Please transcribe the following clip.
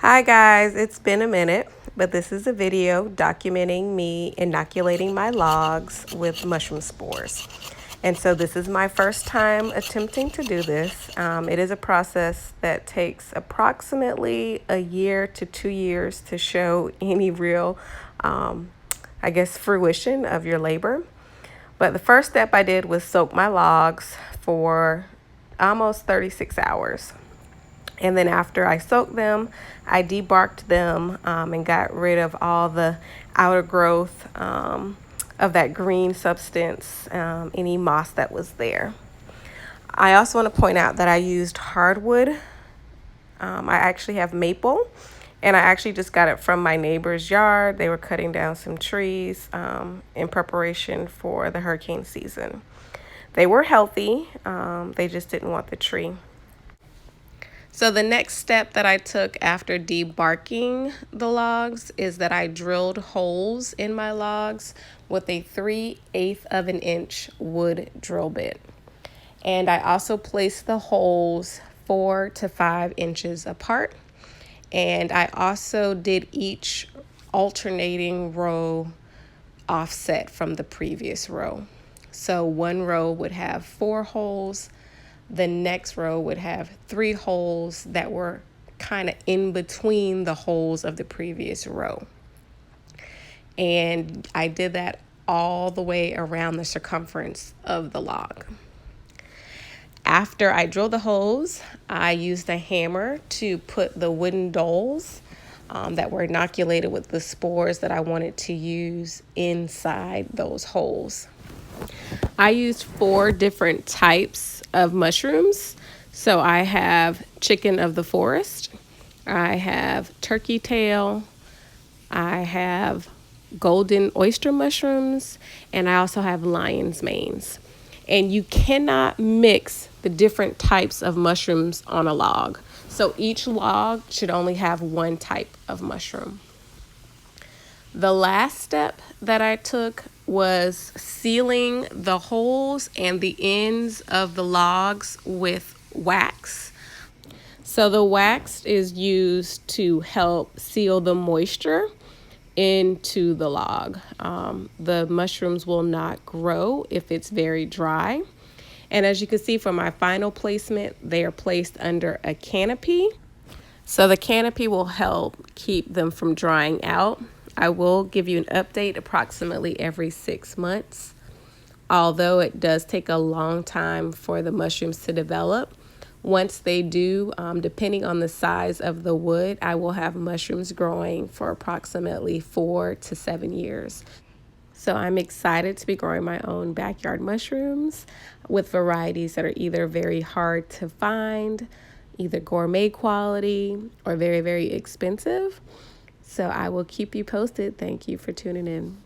Hi guys, it's been a minute, but this is a video documenting me inoculating my logs with mushroom spores. And so this is my first time attempting to do this. It is a process that takes approximately a year to 2 years to show any real, fruition of your labor. But the first step I did was soak my logs for almost 36 hours. And then after I soaked them, I debarked them and got rid of all the outer growth of that green substance, any moss that was there. I also want to point out that I used hardwood. I actually have maple, and I actually just got it from my neighbor's yard. They were cutting down some trees in preparation for the hurricane season. They were healthy, they just didn't want the tree. So the next step that I took after debarking the logs is that I drilled holes in my logs with a 3/8 of an inch wood drill bit. And I also placed the holes 4 to 5 inches apart. And I also did each alternating row offset from the previous row. So one row would have 4 holes. The next row would have 3 holes that were kind of in between the holes of the previous row. And I did that all the way around the circumference of the log. After I drilled the holes, I used a hammer to put the wooden doles that were inoculated with the spores that I wanted to use inside those holes. I used 4 different types of mushrooms. So I have chicken of the forest, I have turkey tail, I have golden oyster mushrooms, and I also have lion's manes. And you cannot mix the different types of mushrooms on a log. So each log should only have one type of mushroom. The last step that I took was sealing the holes and the ends of the logs with wax. So the wax is used to help seal the moisture into the log. The mushrooms will not grow if it's very dry. And as you can see from my final placement, they are placed under a canopy. So the canopy will help keep them from drying out. I will give you an update approximately every 6 months. Although it does take a long time for the mushrooms to develop, once they do, depending on the size of the wood, I will have mushrooms growing for approximately 4 to 7 years. So I'm excited to be growing my own backyard mushrooms with varieties that are either very hard to find, either gourmet quality, or very, very expensive. So I will keep you posted. Thank you for tuning in.